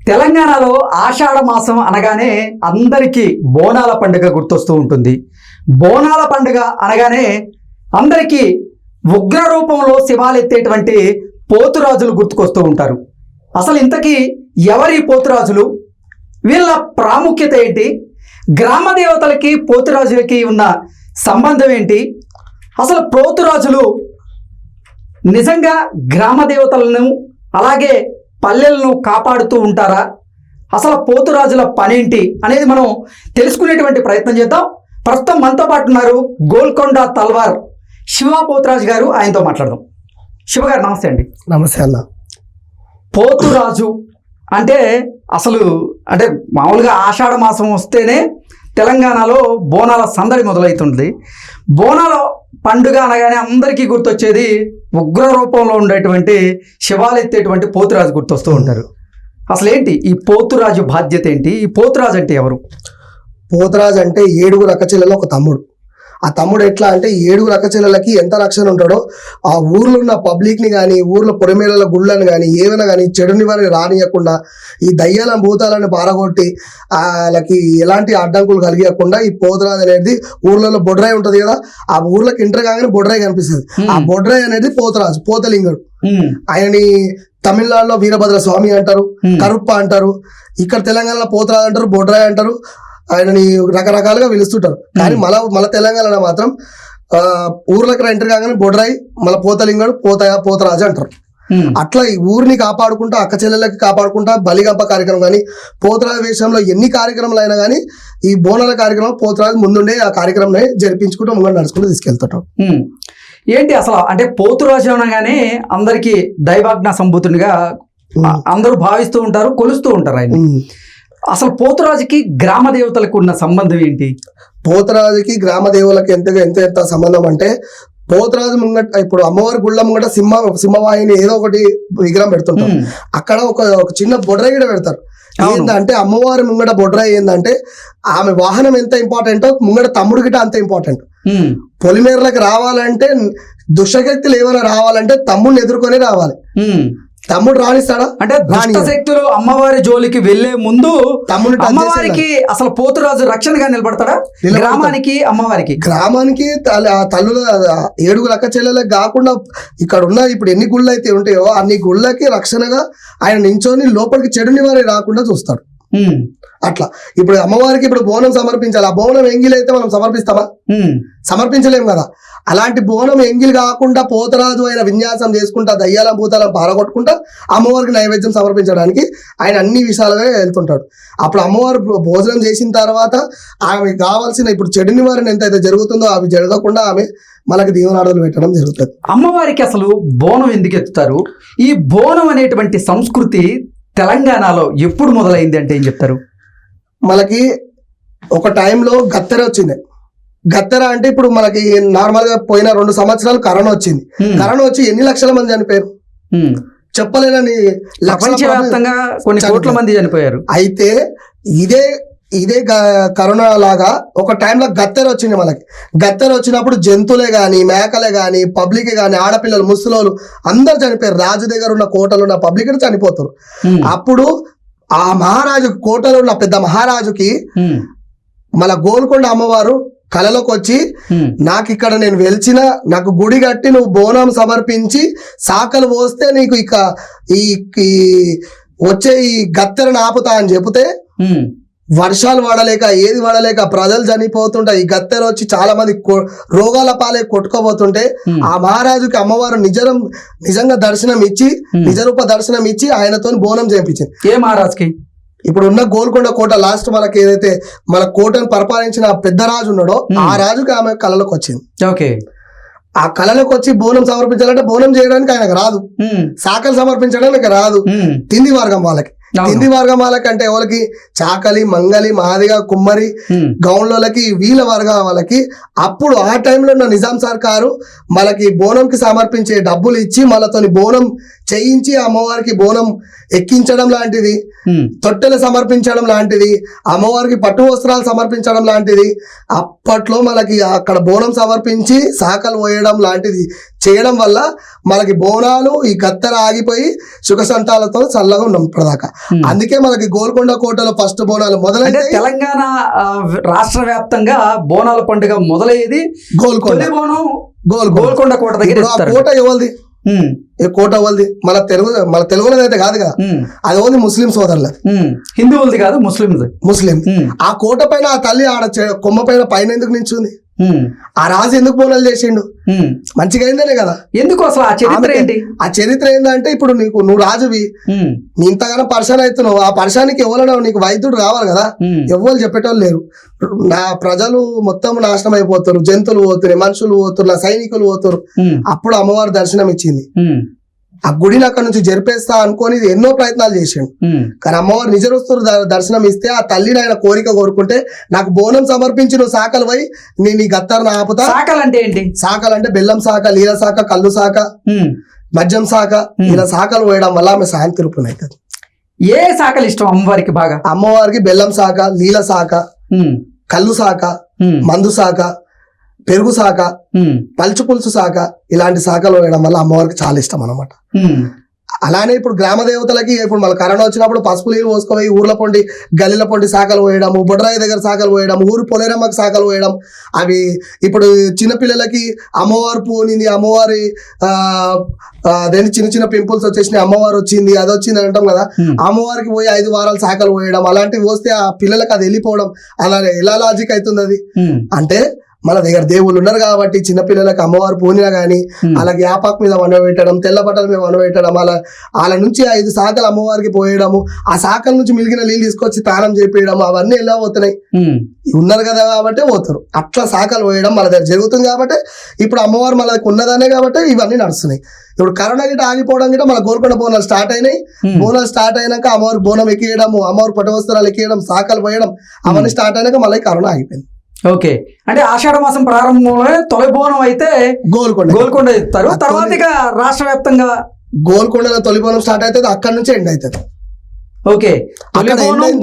తెలంగాణలో ఆషాఢ మాసం అనగానే అందరికీ బోనాల పండుగ గుర్తొస్తూ ఉంటుంది. బోనాల పండుగ అనగానే అందరికీ ఉగ్ర రూపంలో శివాలెత్తేటువంటి పోతురాజులు గుర్తుకొస్తూ ఉంటారు. అసలు ఇంతకీ ఎవరి పోతురాజులు, వీళ్ళ ప్రాముఖ్యత ఏంటి, గ్రామ దేవతలకి పోతురాజులకి ఉన్న సంబంధం ఏంటి, అసలు పోతురాజులు నిజంగా గ్రామ దేవతలను అలాగే పల్లెలను కాపాడుతూ ఉంటారా, అసలు పోతురాజుల పనేంటి అనేది మనం తెలుసుకునేటువంటి ప్రయత్నం చేద్దాం. ప్రస్తుతం మనతో పాటు ఉన్నారు గోల్కొండ తల్వార్ శివ పోతురాజు గారు. ఆయనతో మాట్లాడదాం. శివ గారు నమస్తే అండి. నమస్తే అన్న. పోతురాజు అంటే అసలు అంటే మామూలుగా ఆషాఢ మాసం వస్తేనే తెలంగాణలో బోనాల సందడి మొదలవుతుంది. బోనాల పండుగ అనగానే అందరికీ గుర్తొచ్చేది ఉగ్ర రూపంలో ఉండేటువంటి శివాలెత్తేటువంటి పోతురాజు గుర్తొస్తూ ఉంటారు. అసలు ఏంటి ఈ పోతురాజు బాధ్యత ఏంటి, ఈ పోతురాజు అంటే ఎవరు? పోతురాజు అంటే 7 అక్కచెల్లెలు ఒక తమ్ముడు. ఆ తమ్ముడు ఎట్లా అంటే 7 అక్కచెల్లెలకి ఎంత రక్షణ ఉంటాడో ఆ ఊర్లో ఉన్న పబ్లిక్ని కానీ, ఊర్లో పొరిమేళల గుళ్ళని కానీ ఏమైనా కానీ చెడుని వారిని రానియకుండా, ఈ దయ్యాల భూతాలను పారగొట్టి వాళ్ళకి ఎలాంటి అడ్డంకులు కలిగకుండా ఈ పోతురాజు అనేది ఊర్లలో బొడ్రాయి ఉంటుంది కదా, ఆ ఊర్లోకి ఎంటర్ కాగానే బొడ్రాయి కనిపిస్తుంది. ఆ బొడ్రాయి అనేది పోతురాజు, పోతలింగడు. ఆయనని తమిళనాడులో వీరభద్ర స్వామి అంటారు, కరుప్ప అంటారు, ఇక్కడ తెలంగాణలో పోతురాజు అంటారు, బొడ్రాయి అంటారు. ఆయనని రకరకాలుగా పిలుస్తుంటారు. కానీ మన తెలంగాణలో మాత్రం ఊర్లోకి ఎంటర్ కాగానే బొడ్రాయి, మళ్ళీ పోతలింగడు, పోతరాజు అంటారు. అట్లా ఈ ఊరిని కాపాడుకుంటా, అక్క చెల్లెలకి కాపాడుకుంటా బలిగంప కార్యక్రమం కానీ, పోతురాజు వేషంలో ఎన్ని కార్యక్రమాలు అయినా కానీ ఈ బోనాల కార్యక్రమం పోతురాజు ముందుండే ఆ కార్యక్రమం జరిపించుకుంటూ ముందు నడుచుకుంటూ తీసుకెళ్తుంటాం. ఏంటి అసలు అంటే పోతురాజు అనగానే అందరికీ దైవాజ్ఞ సంభూతునిగా అందరూ భావిస్తూ ఉంటారు, కొలుస్తూ ఉంటారు ఆయన. అసలు పోతురాజుకి గ్రామ దేవతలకు ఉన్న సంబంధం ఏంటి? పోతురాజుకి గ్రామ దేవతలకి ఎంత సంబంధం అంటే, పోతురాజు ముంగట ఇప్పుడు అమ్మవారి గుళ్ళ ముంగట సింహవాహిని ఏదో ఒకటి విగ్రహం పెడుతుంటారు. అక్కడ ఒక చిన్న బొడ్రాయి కూడా పెడతారు. ఏంటంటే అమ్మవారి ముంగట బొడ్రాయి ఏంటంటే ఆమె వాహనం ఎంత ఇంపార్టెంటో ముంగట తమ్ముడు గిట అంత ఇంపార్టెంట్. పొలిమేరలకు రావాలంటే, దుష్టశక్తులు ఏమైనా రావాలంటే తమ్ముడిని ఎదుర్కొని రావాలి. తమ్ముడు రాణిస్తాడా అంటే దుష్టశక్తులు అమ్మవారి జోలికి వెళ్లే ముందు అమ్మవారికి అసలు పోతురాజు రక్షణగా నిలబడతాడా? గ్రామానికి గ్రామానికి తల్లుల 7 అక్క చెల్లెలకు కాకుండా ఇక్కడ ఉన్న ఇప్పుడు ఎన్ని గుళ్ళు అయితే ఉంటాయో అన్ని గుళ్ళకి రక్షణగా ఆయన నించొని లోపలికి చెడు నివారణ రాకుండా చూస్తాడు. అట్లా ఇప్పుడు అమ్మవారికి ఇప్పుడు బోనం సమర్పించాలి. ఆ బోనం ఎంగిల్ అయితే మనం సమర్పిస్తామా? సమర్పించలేము కదా. అలాంటి బోనం ఎంగిల్ కాకుండా పోతరాజు ఆయన విన్యాసం చేసుకుంటా దయ్యాల భూతాలను పారగొట్టుకుంటా అమ్మవారికి నైవేద్యం సమర్పించడానికి ఆయన అన్ని విషయాలుగా వెళ్తుంటాడు. అప్పుడు అమ్మవారు భోజనం చేసిన తర్వాత ఆమె కావాల్సిన ఇప్పుడు చెడు నివారణ ఎంతైతే జరుగుతుందో అవి జరగకుండా ఆమె మనకి దీవెనార్థులు పెట్టడం జరుగుతుంది. అమ్మవారికి అసలు బోనం ఎందుకు ఎత్తుతారు? ఈ బోనం అనేటువంటి సంస్కృతి తెలంగాణలో ఎప్పుడు మొదలైంది అంటే ఏం చెప్తారు? మనకి ఒక టైంలో గత్తెర వచ్చింది. గత్తెర అంటే ఇప్పుడు మనకి నార్మల్ గా పోయిన 2 సంవత్సరాలు కరోనా వచ్చింది. కరోనా వచ్చి ఎన్ని లక్షల మంది చనిపోయారు చెప్పలేనని, ప్రపంచవ్యాప్తంగా కొన్ని కోట్ల మంది చనిపోయారు. అయితే ఇదే కరోనా లాగా ఒక టైంలో గత్తెర వచ్చింది. మనకి గత్తెర వచ్చినప్పుడు జంతువులే గాని, మేకలే గాని, పబ్లిక్ గాని, ఆడపిల్లలు, ముసలోళ్ళు అందరు చనిపోయారు. రాజు దగ్గర ఉన్న కోటలు ఉన్న పబ్లిక్ చనిపోతారు. అప్పుడు ఆ మహారాజు, కోటలో ఉన్న పెద్ద మహారాజుకి మన గోల్కొండ అమ్మవారు కళలోకి వచ్చి, నాకు ఇక్కడ నేను వెలిచిన, నాకు గుడి కట్టి నువ్వు బోనం సమర్పించి సాకలు పోస్తే నీకు ఇక ఈ వచ్చే ఈ గత్తెరను ఆపుతా అని చెబితే వర్షాలు పడలేక ఏది పడలేక ప్రజలు చనిపోతుంటే ఈ గత్తెర వచ్చి చాలా మంది రోగాల పాలే కొట్టుకోబోతుంటే ఆ మహారాజుకి అమ్మవారు నిజంగా దర్శనం ఇచ్చి, నిజరూప దర్శనం ఇచ్చి ఆయనతో బోనం చేయించింది. ఏ మహారాజుకి? ఇప్పుడు ఉన్న గోల్కొండ కోట లాస్ట్ మనకి ఏదైతే మన కోటను పరిపాలించిన పెద్ద రాజు ఉన్నాడో ఆ రాజుకి ఆమె కళలోకి వచ్చింది. ఓకే. ఆ కళలోకి వచ్చి బోనం సమర్పించాలంటే బోనం చేయడానికి ఆయనకు రాదు, సాకలు సమర్పించడానికి రాదు. తిండి వర్గం వాళ్ళకి, తిండి వర్గం వాళ్ళకంటే ఎవరికి చాకలి, మంగలి, మాదిగ, కుమ్మరి, గౌండ్లకి, వీళ్ళ వర్గం వాళ్ళకి అప్పుడు ఆ టైంలో ఉన్న నిజాం సర్కారు మనకి బోనంకి సమర్పించే డబ్బులు ఇచ్చి మనతోని బోనం చేయించి అమ్మవారికి బోనం ఎక్కించడం లాంటిది, తొట్టెలు సమర్పించడం లాంటిది, అమ్మవారికి పట్టు వస్త్రాలు సమర్పించడం లాంటిది, అప్పట్లో మనకి అక్కడ బోనం సమర్పించి శాఖలు పోయడం లాంటిది చేయడం వల్ల మనకి బోనాలు ఈ కత్తెర ఆగిపోయి సుఖ సంతాలతో చల్లగా ఉన్నాం ఇప్పటిదాకా. అందుకే మనకి గోల్కొండ కోటలో ఫస్ట్ బోనాలు అంటే మొదలైతే తెలంగాణ రాష్ట్ర వ్యాప్తంగా బోనాల పండుగ మొదలయ్యేది గోల్కొండ తొలి బోనం గోల్కొండ గోల్కొండ కోట దగ్గర ఇప్పుడు ఆ ఇస్తారు. కోట ఎవరిది? ఏ కోట ఎవరిది? మన తెలుగులో అయితే కాదు కదా, అది ఓన్లీ ముస్లిం సోదరులది, హిందువులది కాదు, ముస్లింది. ముస్లిం. ఆ కోట పైన ఆ తల్లి ఆడ కొమ్మ పైన ఎందుకు నించుంది? ఆ రాజు ఎందుకు బోనాలు చేసిండు? మంచిగా అయిందనే కదా. ఎందుకు అసలు ఆ చరిత్ర ఏంటి? ఆ చరిత్ర ఏంటంటే ఇప్పుడు నువ్వు రాజువి, నీ ఇంతగానో పర్షన్ అవుతున్నావు, ఆ పర్షానికి ఎవరైనా నీకు వైద్యుడు కావాలి కదా, ఎవ్వరు చెప్పేటోళ్ళు లేరు. నా ప్రజలు మొత్తం నాశనం అయిపోతారు, జంతువులు పోతున్నాయి, మనుషులు పోతున్నారు, నా సైనికులు పోతారు. అప్పుడు అమ్మవారు దర్శనం ఇచ్చింది. ఆ గుడిని అక్కడ నుంచి జరిపేస్తా అనుకొని ఎన్నో ప్రయత్నాలు చేసిండు. కానీ అమ్మవారు నిజరొస్తురు దర్శనం ఇస్తే ఆ తల్లిని ఆయన కోరిక కోరుకుంటే, నాకు బోనం సమర్పించి నువ్వు శాఖలు పోయి నేను ఈ గత్తర్ని ఆపుతా. శాఖలు అంటే ఏంటి? శాఖలు అంటే బెల్లం శాఖ, నీల శాఖ, కళ్ళు శాఖ, మద్యం శాఖ, ఇలా శాఖలు పోయడం వల్ల ఆమె శాంతి రూపం అవుతుంది. ఏ శాఖలు ఇష్టం అమ్మవారికి బాగా? అమ్మవారికి బెల్లం శాఖ, నీల శాఖ, కళ్ళు శాఖ, మందు శాఖ, పెరుగు శాఖ, పలుచు పులుసు శాఖ, ఇలాంటి శాఖలు వేయడం వల్ల అమ్మవారికి చాలా ఇష్టం అన్నమాట. అలానే ఇప్పుడు గ్రామ దేవతలకి ఇప్పుడు మన కరోనా వచ్చినప్పుడు పసుపు నీళ్ళు పోసుకుపోయి ఊర్ల పొండి, గల్లీల పొండి శాఖలు పోయడము, బొడ్రాయి దగ్గర శాఖలు పోయడం, ఊరు పొలేరమ్మకి శాఖలు పోయడం. అవి ఇప్పుడు చిన్నపిల్లలకి అమ్మవారు పోనింది, అమ్మవారి అదేంటి చిన్న చిన్న పింపుల్స్ వచ్చేసినాయి, అమ్మవారు వచ్చింది, అది వచ్చింది అంటాం కదా, అమ్మవారికి పోయి 5 వారాలు శాఖలు పోయడం, అలాంటివి పోస్తే ఆ పిల్లలకి అది వెళ్ళిపోవడం, అలా ఎలా లాజిక్ అవుతుంది అది? అంటే మన దగ్గర దేవుళ్ళు ఉన్నారు కాబట్టి చిన్నపిల్లలకి అమ్మవారు పోనినా గానీ అలాగే యాపాకు మీద వండబెట్టడం, తెల్ల బట్టల మీద వండబెట్టడం, అలా నుంచి 5 శాఖలు అమ్మవారికి పోయడము, ఆ శాఖల నుంచి మిలిగిన నీళ్ళు తీసుకొచ్చి స్నానం చేపించడం, అవన్నీ ఎలా పోతున్నాయి? ఉన్నారు కదా కాబట్టి పోతారు. అట్లా శాఖలు పోయడం మన దగ్గర జరుగుతుంది కాబట్టి ఇప్పుడు అమ్మవారు మన దగ్గర ఉన్నదనే కాబట్టి ఇవన్నీ నడుస్తున్నాయి. ఇప్పుడు కరోనా గిట్ట ఆగిపోవడం గిట్ట మన గోల్కొండ బోనాలు స్టార్ట్ అయినాయి. బోనాలు స్టార్ట్ అయినాక అమ్మవారు బోనం ఎక్కియడము, అమ్మవారు పట్టు వస్త్రాలు ఎక్కియడం, శాఖలు పోయడం, అవన్నీ స్టార్ట్ అయినాక మళ్ళీ కరోనా ఆగిపోయింది. ఓకే, అంటే ఆషాఢ మాసం ప్రారంభంలో తొలి బోనం అయితే గోల్కొండ ఇస్తారు. తర్వాత ఇక రాష్ట్ర వ్యాప్తంగా గోల్కొండలో తొలి బోనం స్టార్ట్ అవుతుంది, అక్కడి నుంచి ఎండ్ అవుతుంది. ఓకే,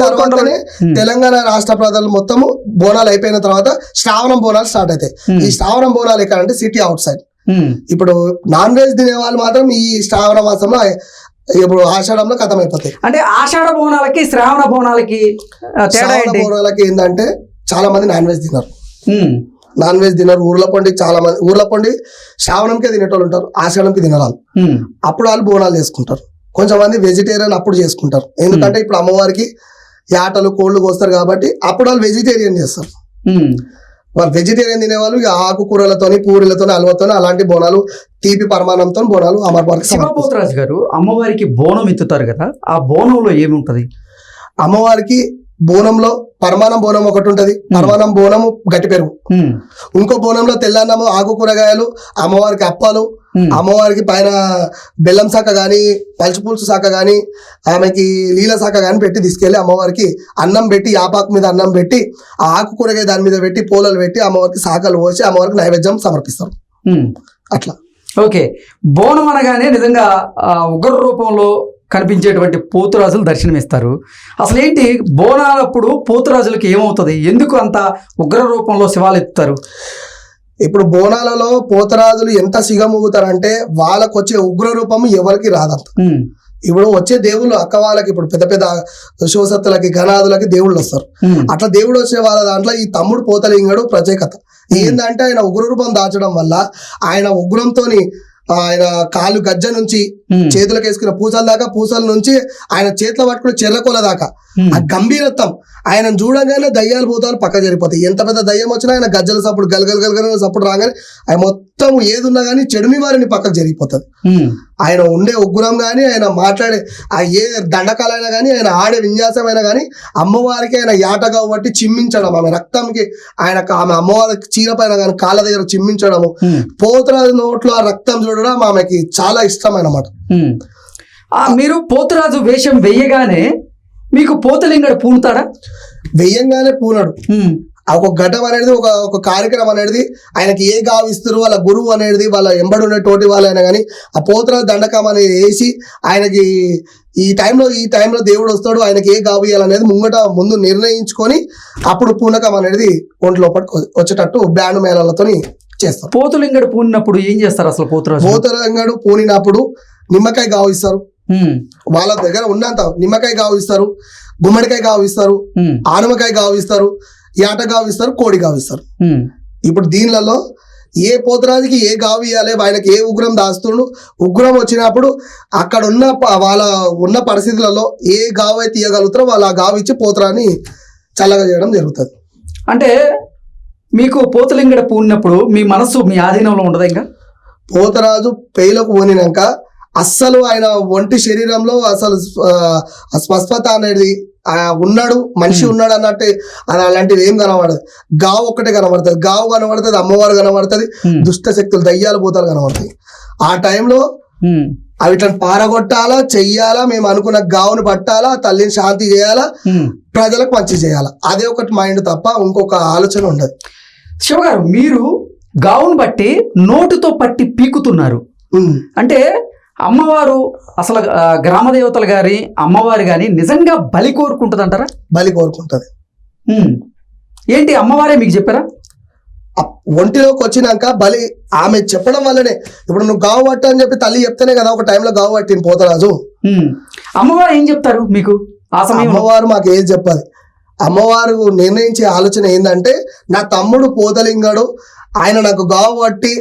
తర్వాతనే తెలంగాణ రాష్ట్ర ప్రజలు మొత్తము బోనాలు అయిపోయిన తర్వాత శ్రావణం బోనాలు స్టార్ట్ అవుతాయి. ఈ శ్రావణం బోనాలు ఎక్కడంటే సిటీ అవుట్ సైడ్. ఇప్పుడు నాన్ వెజ్ తినే వాళ్ళు మాత్రం ఈ శ్రావణ మాసంలో ఇప్పుడు ఆషాఢంలో ఖతం అయిపోతాయి. అంటే ఆషాఢ బోనాలకి శ్రావణ బోనాలకి బోనాలకి ఏంటంటే చాలా మంది నాన్ వెజ్ తినరు. ఊర్ల పొండి శ్రావణంకే తినేటోళ్ళు ఉంటారు, ఆషాఢంకి తినరాలు. అప్పుడు వాళ్ళు బోనాలు చేసుకుంటారు. కొంచెం మంది వెజిటేరియన్ అప్పుడు చేసుకుంటారు, ఎందుకంటే ఇప్పుడు అమ్మవారికి యాటలు కోళ్ళు కోస్తారు కాబట్టి అప్పుడు వాళ్ళు వెజిటేరియన్ చేస్తారు. వాళ్ళు వెజిటేరియన్ తినేవాళ్ళు ఆకుకూరలతోని, పూరీలతోని, అల్వతోని అలాంటి బోనాలు, తీపి పరమానంతో బోనాలు అమ్మవారికి. శివపోతురాజు గారు, అమ్మవారికి బోనం ఎత్తుతారు కదా, ఆ బోనంలో ఏముంటది? అమ్మవారికి బోనంలో పరమానం బోనం ఒకటి ఉంటది. పరమానం బోనము గట్టి పెరుగు, ఇంకో బోనంలో తెల్లన్నము, ఆకు కూరగాయలు, అమ్మవారికి అప్పాలు, అమ్మవారికి పైన బెల్లం శాఖ గాని, పలుచు పులుసు శాఖ గాని, ఆమెకి నీల శాఖ గాని పెట్టి తీసుకెళ్లి అమ్మవారికి అన్నం పెట్టి, యాపాకు మీద అన్నం పెట్టి, ఆ ఆకు కూరగాయ దాని మీద పెట్టి, పూలలు పెట్టి అమ్మవారికి శాఖలు పోసి అమ్మవారికి నైవేద్యం సమర్పిస్తారు. అట్లా. ఓకే, బోనం అనగానే నిజంగా ఉగ్ర రూపంలో కనిపించేటువంటి పోతురాజులు దర్శనమిస్తారు. అసలు ఏంటి బోనాలప్పుడు పోతురాజులకి ఏమవుతుంది? ఎందుకు అంత ఉగ్ర రూపంలో శివాలు ఎత్తుతారు? ఇప్పుడు బోనాలలో పోతరాజులు ఎంత సిగమూగుతారంటే వాళ్ళకు వచ్చే ఉగ్ర రూపం ఎవరికి రాదంత. ఇప్పుడు వచ్చే దేవుళ్ళు అక్క వాళ్ళకి ఇప్పుడు పెద్ద పెద్ద శివసత్తులకి, గణాదులకి దేవుళ్ళు వస్తారు. అట్లా దేవుడు వచ్చే వాళ్ళ దాంట్లో ఈ తమ్ముడు పోతలింగడు ప్రత్యేకత ఏంటంటే ఆయన ఉగ్ర రూపం దాచడం వల్ల ఆయన ఉగ్రంతోని ఆయన కాలు గజ్జ నుంచి చేతులకు వేసుకున్న పూసల దాకా, పూసల నుంచి ఆయన చేతిలో పట్టుకున్న చెర్రకోల దాకా ఆ గంభీరత్వం ఆయన చూడగానే దయ్యాలు భూతాలు పక్క జరిగిపోతాయి. ఎంత పెద్ద దయ్యం వచ్చినా ఆయన గజ్జల సప్పుడు గలగల సప్పుడు రాగానే ఆయన మొత్తం ఏదున్నా కానీ చెడుని వారిని పక్కకు జరిగిపోతుంది. ఆయన ఉండే ఉగ్రం కానీ, ఆయన మాట్లాడే ఆ ఏ దండకాలైనా కానీ, ఆయన ఆడే విన్యాసమైనా కానీ అమ్మవారికి ఆయన యాటగా బట్టి చిమ్మించడం, ఆమె రక్తంకి ఆమె అమ్మవారికి చీర పైన కానీ కాళ్ళ దగ్గర చిమ్మించడము, పోతురాజు నోట్లో ఆ రక్తం చూడడం ఆమెకి చాలా ఇష్టం అన్నమాట. మీరు పోతురాజు వేషం వెయ్యగానే మీకు పోతలింగడు పూనుతాడా? వెయ్యంగానే పూనడు. ఒక ఘటం అనేది ఒక కార్యక్రమం అనేది ఆయనకి ఏ గావిస్తారు వాళ్ళ గురువు అనేది వాళ్ళ ఎంబడి ఉన్న తోటి వాళ్ళైనా కానీ ఆ పోతరాజు దండకం అనేది వేసి ఆయనకి ఈ టైంలో దేవుడు వస్తాడు ఆయనకి ఏ గావు ఇవ్వాలనేది ముందు నిర్ణయించుకొని అప్పుడు పూనకం అనేది ఒంట్లో వచ్చేటట్టు బ్యాండ్ మేళాలతో చేస్తారు. పోతులింగడు పూనినప్పుడు ఏం చేస్తారు అసలు? పోతులింగడు పూనినప్పుడు నిమ్మకాయ గావు ఇస్తారు, వాళ్ళ దగ్గర ఉన్నంత నిమ్మకాయ గావు ఇస్తారు, గుమ్మడికాయ గావు ఇస్తారు, ఆనమకాయ గావు ఇస్తారు, యాట గావు ఇస్తారు, కోడి గావు ఇస్తారు. ఇప్పుడు దీనిలలో ఏ పోతరాజుకి ఏ గావు ఇవ్వాలి, ఆయనకి ఏ ఉగ్రం దాస్తుండు, ఉగ్రం వచ్చినప్పుడు అక్కడ వాళ్ళ ఉన్న పరిస్థితులలో ఏ గావు అయితే ఇవ్వగలుగుతారో వాళ్ళు ఆ గావు ఇచ్చి పోతరాన్ని చల్లగా చేయడం జరుగుతుంది. అంటే మీకు పోతులింగడ పూనినప్పుడు మీ మనసు మీ ఆధీనంలో ఉండదు? ఇంకా పోతరాజు పేలకు పూనినాక అస్సలు ఆయన ఒంటి శరీరంలో అసలు స్వస్థత అనేది ఉన్నాడు, మనిషి ఉన్నాడు అన్నట్టు అలాంటిది ఏం కనబడదు. గావు ఒక్కటే కనబడుతుంది, గావు కనబడుతుంది, అమ్మవారు కనబడుతుంది, దుష్ట శక్తులు దయ్యాలు భూతాలు కనబడతాయి. ఆ టైంలో అవి ఇట్లా పారగొట్టాలా, చెయ్యాలా, మేము అనుకున్న గావుని పట్టాలా, తల్లిని శాంతి చేయాలా, ప్రజలకు మంచి చేయాలా, అదే ఒకటి మైండ్ తప్ప ఇంకొక ఆలోచన ఉండదు. శివగారు, మీరు గావును బట్టి నోటుతో పట్టి పీకుతున్నారు అంటే అమ్మవారు అసలు గ్రామ దేవతలు గారి అమ్మవారు గాని నిజంగా బలి కోరుకుంటుంది అంటారా? బలి కోరుకుంటది. ఏంటి అమ్మవారే మీకు చెప్పారా? ఒంటిలోకి వచ్చినాక బలి ఆమె చెప్పడం వల్లనే. ఇప్పుడు నువ్వు గావు పట్టు అని చెప్పి తల్లి చెప్తేనే కదా ఒక టైంలో గావు పట్టింది పోతరాజు. అమ్మవారు ఏం చెప్తారు మీకు ఆ సమయం? అమ్మవారు మాకు ఏం చెప్పాలి. అమ్మవారు నిర్ణయించే ఆలోచన ఏంటంటే నా తమ్ముడు పోతలింగడు ఆయన నాకు గావు పట్టి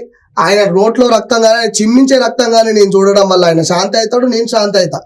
ఆయన నోట్లో రక్తం కానీ ఆయన చిమ్మించే రక్తం కానీ నేను చూడడం వల్ల ఆయన శాంతి అవుతాడు, నేను శాంతి అవుతా.